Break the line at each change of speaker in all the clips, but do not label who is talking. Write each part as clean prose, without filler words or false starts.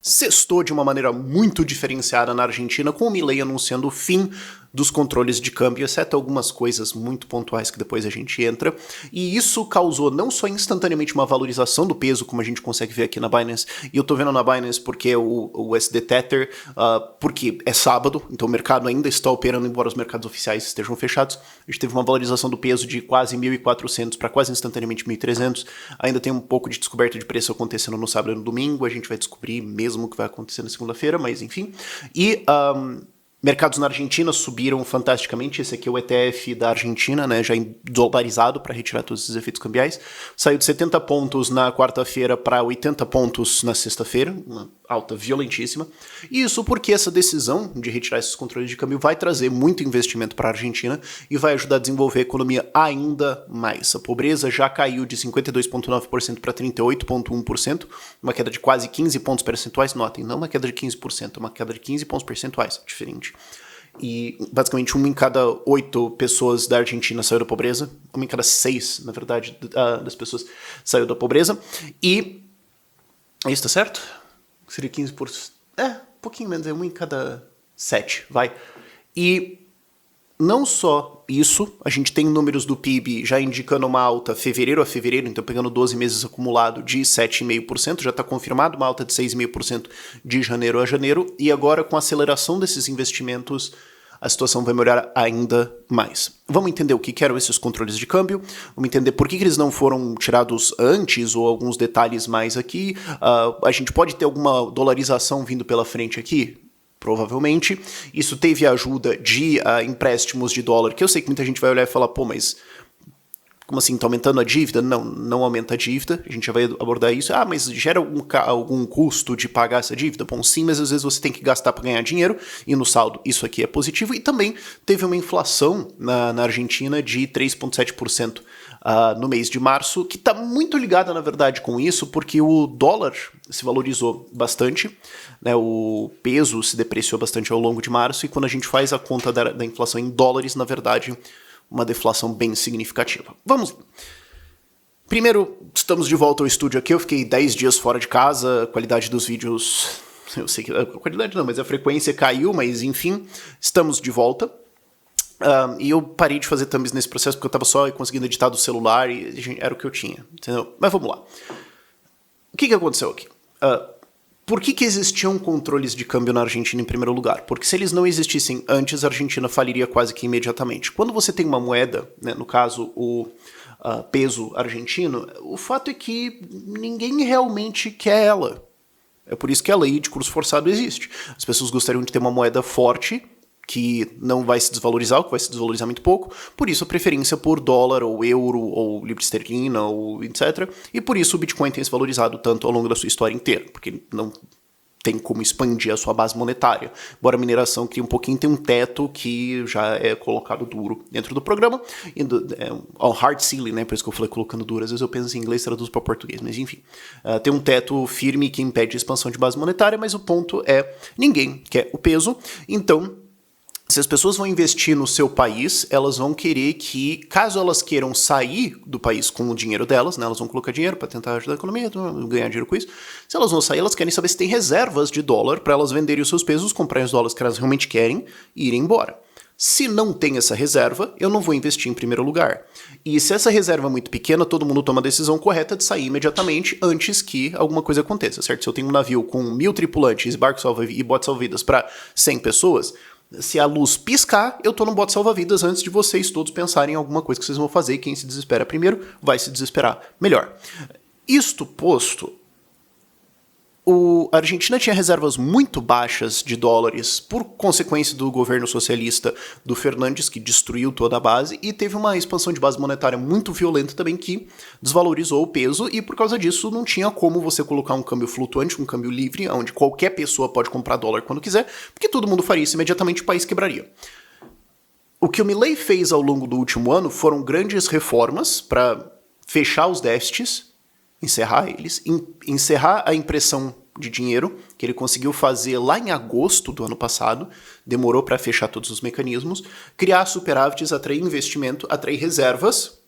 sextou de uma maneira muito diferenciada na Argentina, com o Milei anunciando o fim dos controles de câmbio, exceto algumas coisas muito pontuais que depois a gente entra, e isso causou não só instantaneamente uma valorização do peso, como a gente consegue ver aqui na Binance, e eu tô vendo na Binance porque o USD Tether, porque é sábado, então o mercado ainda está operando, embora os mercados oficiais estejam fechados. A gente teve uma valorização do peso de quase 1.400 para quase instantaneamente 1.300, ainda tem um pouco de descoberta de preço acontecendo no sábado e no domingo, a gente vai descobrir mesmo o que vai acontecer na segunda-feira, mas enfim, e mercados na Argentina subiram fantasticamente. Esse aqui é o ETF da Argentina, né, já dolarizado para retirar todos esses efeitos cambiais. Saiu de 70 pontos na quarta-feira para 80 pontos na sexta-feira, uma alta violentíssima. E isso porque essa decisão de retirar esses controles de câmbio vai trazer muito investimento para a Argentina e vai ajudar a desenvolver a economia ainda mais. A pobreza já caiu de 52,9% para 38,1%, uma queda de quase 15 pontos percentuais. Notem, não uma queda de 15%, uma queda de 15 pontos percentuais, diferente. E basicamente 1 em cada 8 pessoas da Argentina saiu da pobreza, 1 em cada 6, na verdade, das pessoas saiu da pobreza. E isso tá certo? Seria 15%. Um pouquinho menos, é 1 em cada 7, vai. E não só isso, a gente tem números do PIB já indicando uma alta fevereiro a fevereiro, então pegando 12 meses acumulado de 7,5%, já está confirmado uma alta de 6,5% de janeiro a janeiro, e agora com a aceleração desses investimentos, a situação vai melhorar ainda mais. Vamos entender o que eram esses controles de câmbio, vamos entender por que eles não foram tirados antes, ou alguns detalhes mais aqui. A gente pode ter alguma dolarização vindo pela frente aqui? Provavelmente. Isso teve a ajuda de empréstimos de dólar, que eu sei que muita gente vai olhar e falar, pô, mas como assim, tá aumentando a dívida? Não, não aumenta a dívida, a gente já vai abordar isso. Mas gera algum custo de pagar essa dívida? Bom, sim, mas às vezes você tem que gastar para ganhar dinheiro, e no saldo isso aqui é positivo. E também teve uma inflação na Argentina de 3,7% no mês de março, que está muito ligada, na verdade, com isso, porque o dólar se valorizou bastante, né, o peso se depreciou bastante ao longo de março, e quando a gente faz a conta da inflação em dólares, na verdade, uma deflação bem significativa. Vamos lá. Primeiro, estamos de volta ao estúdio aqui, eu fiquei 10 dias fora de casa, a qualidade dos vídeos, eu sei que a qualidade não, mas a frequência caiu, mas enfim, estamos de volta. E eu parei de fazer thumbs nesse processo porque eu estava só conseguindo editar do celular e era o que eu tinha, entendeu? Mas vamos lá. O que aconteceu aqui? Por que existiam controles de câmbio na Argentina em primeiro lugar? Porque se eles não existissem antes, a Argentina faliria quase que imediatamente. Quando você tem uma moeda, né, no caso o peso argentino, o fato é que ninguém realmente quer ela. É por isso que a lei de curso forçado existe. As pessoas gostariam de ter uma moeda forte, que não vai se desvalorizar, ou que vai se desvalorizar muito pouco, por isso a preferência por dólar, ou euro, ou libra esterlina, ou etc. E por isso o Bitcoin tem se valorizado tanto ao longo da sua história inteira, porque não tem como expandir a sua base monetária. Embora a mineração crie um pouquinho, tem um teto que já é colocado duro dentro do programa, o hard ceiling, né, por isso que eu falei colocando duro, às vezes eu penso em inglês e traduzo para português, mas enfim. Tem um teto firme que impede a expansão de base monetária, mas o ponto é, ninguém quer o peso, então se as pessoas vão investir no seu país, elas vão querer que, caso elas queiram sair do país com o dinheiro delas, né, elas vão colocar dinheiro para tentar ajudar a economia, ganhar dinheiro com isso. Se elas vão sair, elas querem saber se tem reservas de dólar para elas venderem os seus pesos, comprarem os dólares que elas realmente querem e irem embora. Se não tem essa reserva, eu não vou investir em primeiro lugar. E se essa reserva é muito pequena, todo mundo toma a decisão correta de sair imediatamente antes que alguma coisa aconteça, certo? Se eu tenho um navio com 1.000 tripulantes, barcos e botes salva-vidas para 100 pessoas, se a luz piscar, eu tô no bote salva-vidas antes de vocês todos pensarem em alguma coisa que vocês vão fazer, e quem se desespera primeiro vai se desesperar melhor. Isto posto, a Argentina tinha reservas muito baixas de dólares por consequência do governo socialista do Fernandes, que destruiu toda a base, e teve uma expansão de base monetária muito violenta também, que desvalorizou o peso, e por causa disso não tinha como você colocar um câmbio flutuante, um câmbio livre, onde qualquer pessoa pode comprar dólar quando quiser, porque todo mundo faria isso imediatamente, o país quebraria. O que o Milei fez ao longo do último ano foram grandes reformas para fechar os déficits, encerrar eles, encerrar a impressão de dinheiro, que ele conseguiu fazer lá em agosto do ano passado, demorou para fechar todos os mecanismos, criar superávites, atrair investimento, atrair reservas,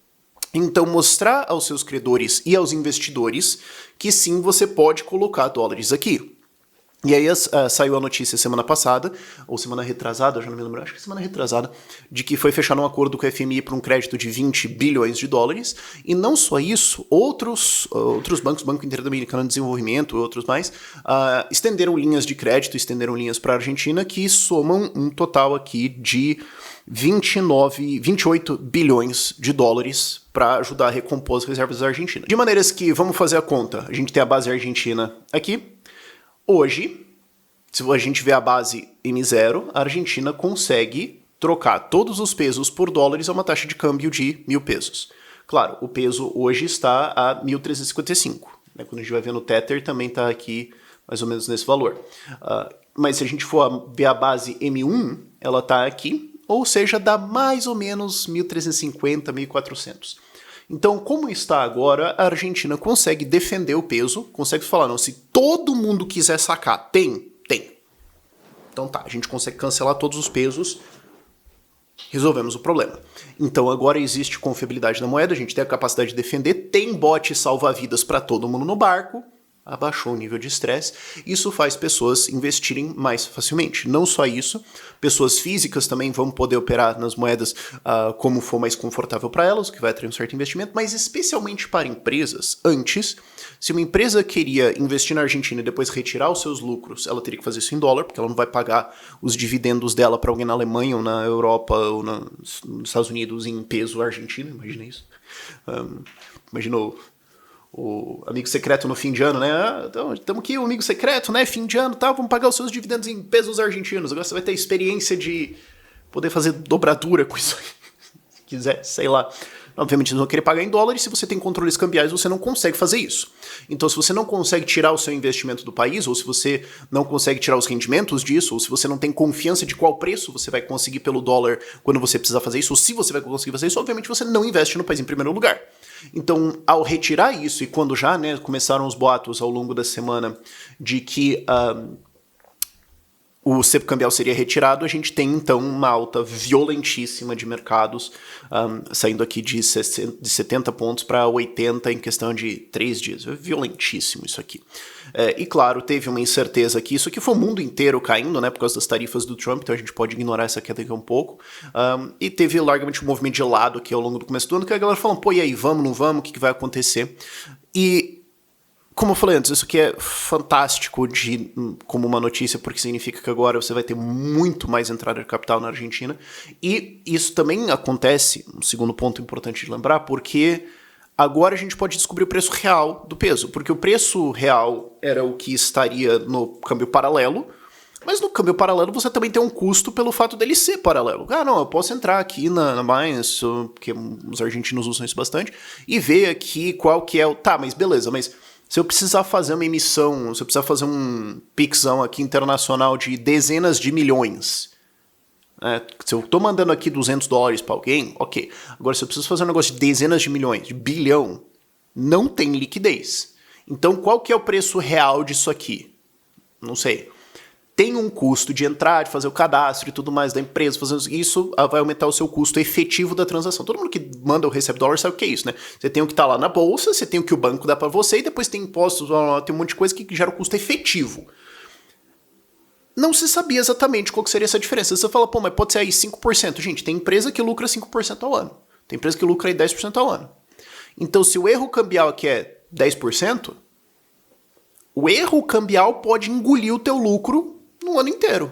então mostrar aos seus credores e aos investidores que sim, você pode colocar dólares aqui. E aí saiu a notícia semana passada, ou semana retrasada, eu já não me lembro, acho que semana retrasada, de que foi fechado um acordo com o FMI para um crédito de 20 bilhões de dólares. E não só isso, outros bancos, Banco Interamericano de Desenvolvimento e outros mais, estenderam linhas de crédito, estenderam linhas para a Argentina, que somam um total aqui de 28 bilhões de dólares para ajudar a recompor as reservas da Argentina. De maneiras que, vamos fazer a conta, a gente tem a base argentina aqui. Hoje, se a gente vê a base M0, a Argentina consegue trocar todos os pesos por dólares a uma taxa de câmbio de 1.000 pesos. Claro, o peso hoje está a 1.355. Né? Quando a gente vai ver no Tether, também está aqui mais ou menos nesse valor. Mas se a gente for ver a base M1, ela está aqui, ou seja, dá mais ou menos 1.350, 1.400. Então, como está agora, a Argentina consegue defender o peso, consegue falar, não, se todo mundo quiser sacar, tem. Então tá, a gente consegue cancelar todos os pesos, resolvemos o problema. Então agora existe confiabilidade na moeda, a gente tem a capacidade de defender, tem bot salva-vidas para todo mundo no barco, abaixou o nível de estresse, isso faz pessoas investirem mais facilmente. Não só isso, pessoas físicas também vão poder operar nas moedas como for mais confortável para elas, o que vai atrair um certo investimento, mas especialmente para empresas. Antes, se uma empresa queria investir na Argentina e depois retirar os seus lucros, ela teria que fazer isso em dólar, porque ela não vai pagar os dividendos dela para alguém na Alemanha ou na Europa ou nos Estados Unidos em peso argentino, imagina isso. Imaginou o amigo secreto no fim de ano, né? Então, estamos aqui, o amigo secreto, né? Fim de ano, tá? Vamos pagar os seus dividendos em pesos argentinos. Agora você vai ter a experiência de poder fazer dobradura com isso aí. Se quiser, sei lá. Obviamente, eles vão querer pagar em dólares. Se você tem controles cambiais, você não consegue fazer isso. Então, se você não consegue tirar o seu investimento do país, ou se você não consegue tirar os rendimentos disso, ou se você não tem confiança de qual preço você vai conseguir pelo dólar quando você precisar fazer isso, ou se você vai conseguir fazer isso, obviamente você não investe no país em primeiro lugar. Então, ao retirar isso, e quando já começaram os boatos ao longo da semana de que o cepo cambial seria retirado, a gente tem então uma alta violentíssima de mercados, saindo aqui de 70 pontos para 80 em questão de 3 dias. É violentíssimo isso aqui. E claro, teve uma incerteza aqui, isso aqui foi o mundo inteiro caindo, né, por causa das tarifas do Trump, então a gente pode ignorar essa queda aqui um pouco. E teve largamente um movimento de lado aqui ao longo do começo do ano, que a galera falando, pô, e aí, vamos, não vamos, o que vai acontecer? E como eu falei antes, isso aqui é fantástico como uma notícia, porque significa que agora você vai ter muito mais entrada de capital na Argentina. E isso também acontece, um segundo ponto importante de lembrar, porque agora a gente pode descobrir o preço real do peso. Porque o preço real era o que estaria no câmbio paralelo, mas no câmbio paralelo você também tem um custo pelo fato dele ser paralelo. Não, eu posso entrar aqui na Binance, porque os argentinos usam isso bastante, e ver aqui qual que é o... Tá, mas beleza, mas... Se eu precisar fazer uma emissão, se eu precisar fazer um pixão aqui internacional de dezenas de milhões, se eu tô mandando aqui $200 para alguém, ok. Agora, se eu preciso fazer um negócio de dezenas de milhões, de bilhão, não tem liquidez. Então, qual que é o preço real disso aqui? Não sei. Tem um custo de entrar, de fazer o cadastro e tudo mais da empresa, fazendo isso vai aumentar o seu custo efetivo da transação. Todo mundo que manda ou recebe dólar sabe o que é isso, né? Você tem o que está lá na bolsa, você tem o que o banco dá para você e depois tem impostos, tem um monte de coisa que gera o custo efetivo. Não se sabia exatamente qual que seria essa diferença. Você fala, pô, mas pode ser aí 5%. Gente, tem empresa que lucra 5% ao ano. Tem empresa que lucra aí 10% ao ano. Então, se o erro cambial aqui é 10%, o erro cambial pode engolir o teu lucro no ano inteiro.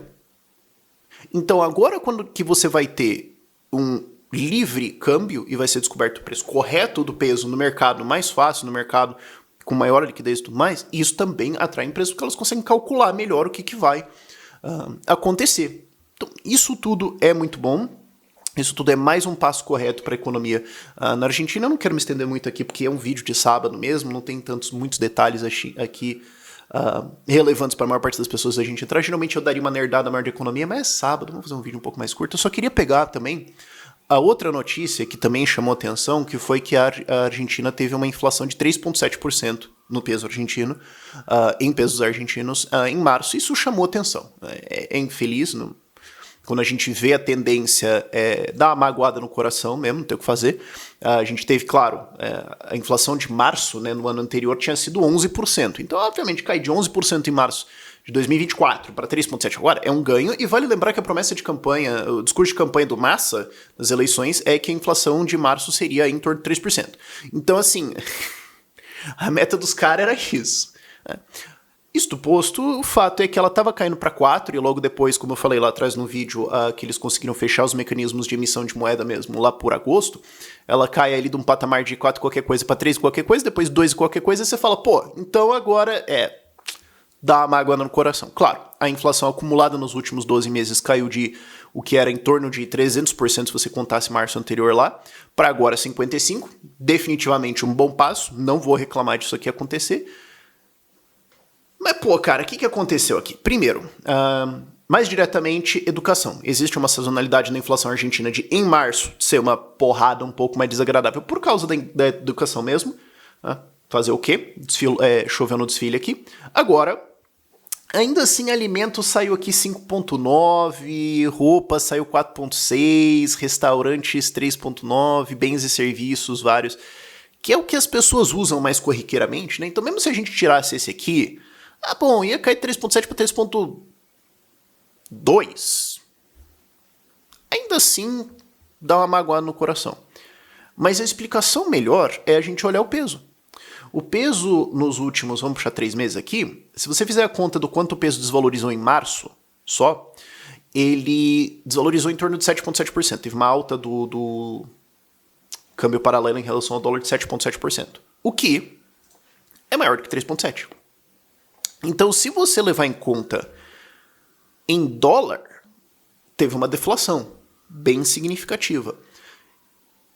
Então agora quando que você vai ter um livre câmbio e vai ser descoberto o preço correto do peso no mercado mais fácil, no mercado com maior liquidez e tudo mais, isso também atrai empresas porque elas conseguem calcular melhor o que vai acontecer. Então isso tudo é muito bom. Isso tudo é mais um passo correto para a economia na Argentina. Eu não quero me estender muito aqui porque é um vídeo de sábado mesmo, não tem muitos detalhes aqui relevantes para a maior parte das pessoas da gente entrar. Geralmente eu daria uma nerdada maior de economia, mas é sábado, vamos fazer um vídeo um pouco mais curto. Eu só queria pegar também a outra notícia que também chamou atenção, que foi que a Argentina teve uma inflação de 3,7% no peso argentino, em pesos argentinos, em março. Isso chamou atenção. É infeliz, quando a gente vê a tendência, dá uma magoada no coração mesmo, não tem o que fazer. A gente teve, claro, a inflação de março, né, no ano anterior tinha sido 11%. Então, obviamente, cair de 11% em março de 2024 para 3,7 agora é um ganho, e vale lembrar que a promessa de campanha, o discurso de campanha do Massa nas eleições é que a inflação de março seria em torno de 3%. Então, assim, a meta dos caras era isso. Isto posto, o fato é que ela estava caindo para 4 e logo depois, como eu falei lá atrás no vídeo, que eles conseguiram fechar os mecanismos de emissão de moeda mesmo lá por agosto, ela cai ali de um patamar de 4 qualquer coisa para 3 qualquer coisa, depois 2 qualquer coisa, e você fala, pô, então agora dá uma mágoa no coração. Claro, a inflação acumulada nos últimos 12 meses caiu de o que era em torno de 300% se você contasse março anterior lá, para agora 55%, definitivamente um bom passo, não vou reclamar disso aqui acontecer. Mas, pô, cara, o que aconteceu aqui? Primeiro, mais diretamente, educação. Existe uma sazonalidade na inflação argentina de, em março, ser uma porrada um pouco mais desagradável por causa da educação mesmo. Fazer o quê? Choveu no desfile aqui. Agora, ainda assim, alimento saiu aqui 5,9, roupa saiu 4,6, restaurantes 3,9, bens e serviços vários, que é o que as pessoas usam mais corriqueiramente, né? Então, mesmo se a gente tirasse esse aqui, bom, ia cair 3,7 para 3,2. Ainda assim, dá uma magoada no coração. Mas a explicação melhor é a gente olhar o peso. O peso nos últimos, vamos puxar 3 meses aqui, se você fizer a conta do quanto o peso desvalorizou em março só, ele desvalorizou em torno de 7,7%. Teve uma alta do câmbio paralelo em relação ao dólar de 7,7%. O que é maior do que 3,7%. Então, se você levar em conta em dólar, teve uma deflação bem significativa.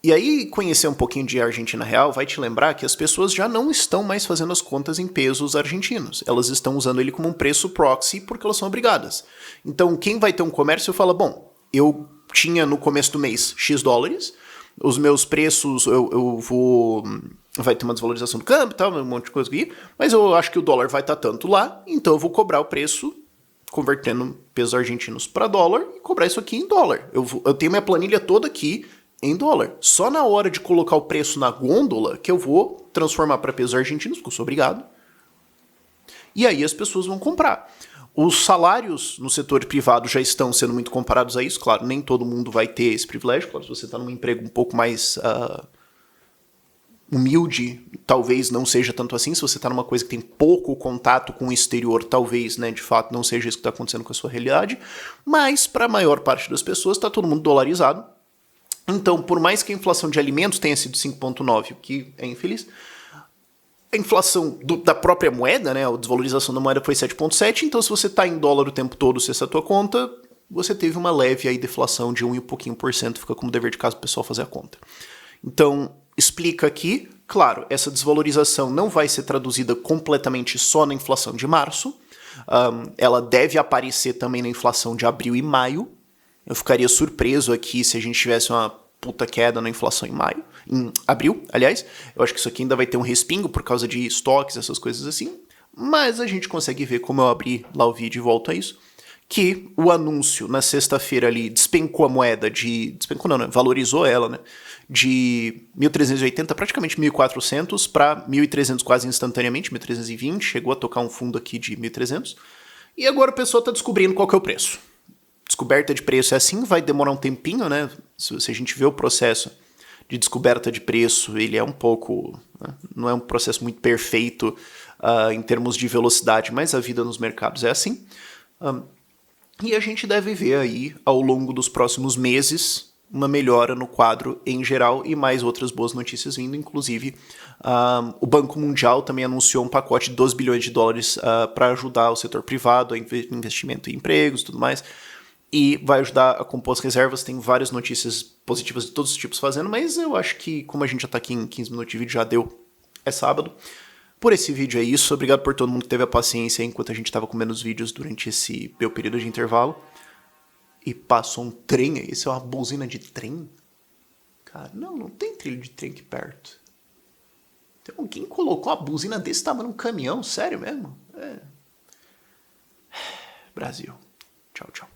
E aí, conhecer um pouquinho de Argentina real vai te lembrar que as pessoas já não estão mais fazendo as contas em pesos argentinos. Elas estão usando ele como um preço proxy porque elas são obrigadas. Então, quem vai ter um comércio fala, bom, eu tinha no começo do mês X dólares, os meus preços eu vou... vai ter uma desvalorização do câmbio e tal, um monte de coisa aqui, mas eu acho que o dólar vai estar tanto lá, então eu vou cobrar o preço convertendo pesos argentinos para dólar e cobrar isso aqui em dólar. Eu tenho minha planilha toda aqui em dólar. Só na hora de colocar o preço na gôndola que eu vou transformar para pesos argentinos, porque eu sou obrigado. E aí as pessoas vão comprar. Os salários no setor privado já estão sendo muito comparados a isso. Claro, nem todo mundo vai ter esse privilégio. Claro, se você está num emprego um pouco mais humilde, talvez não seja tanto assim. Se você está numa coisa que tem pouco contato com o exterior, talvez, né, de fato, não seja isso que está acontecendo com a sua realidade. Mas, para a maior parte das pessoas, está todo mundo dolarizado. Então, por mais que a inflação de alimentos tenha sido 5,9, o que é infeliz, a inflação da própria moeda, né, a desvalorização da moeda foi 7,7, então se você está em dólar o tempo todo, se essa é a tua conta, você teve uma leve aí deflação de 1 e um pouquinho por cento, fica como dever de casa o pessoal fazer a conta. Então, explica aqui, claro, essa desvalorização não vai ser traduzida completamente só na inflação de março, ela deve aparecer também na inflação de abril e maio. Eu ficaria surpreso aqui se a gente tivesse uma puta queda na inflação em abril, aliás. Eu acho que isso aqui ainda vai ter um respingo por causa de estoques, essas coisas assim. Mas a gente consegue ver, como eu abri lá o vídeo e volto a isso, que o anúncio na sexta-feira ali despencou a moeda despencou não, né? Valorizou ela, né? De 1.380, praticamente 1.400 para 1.300 quase instantaneamente, 1.320, chegou a tocar um fundo aqui de 1.300. E agora o pessoal está descobrindo qual que é o preço. Descoberta de preço é assim, vai demorar um tempinho, né? Se a gente vê o processo de descoberta de preço, ele é um pouco... né? Não é um processo muito perfeito em termos de velocidade, mas a vida nos mercados é assim. E a gente deve ver aí, ao longo dos próximos meses, uma melhora no quadro em geral e mais outras boas notícias vindo. Inclusive, o Banco Mundial também anunciou um pacote de 12 bilhões de dólares para ajudar o setor privado, a investimento em empregos e tudo mais. E vai ajudar a compor as reservas. Tem várias notícias positivas de todos os tipos fazendo, mas eu acho que, como a gente já tá aqui em 15 minutos de vídeo, já deu. É sábado. Por esse vídeo é isso. Obrigado por todo mundo que teve a paciência enquanto a gente tava comendo os vídeos durante esse meu período de intervalo. E passou um trem aí. Isso é uma buzina de trem? Cara, não tem trilho de trem aqui perto. Então, alguém colocou uma buzina desse tamanho num caminhão? Sério mesmo? Brasil. Tchau, tchau.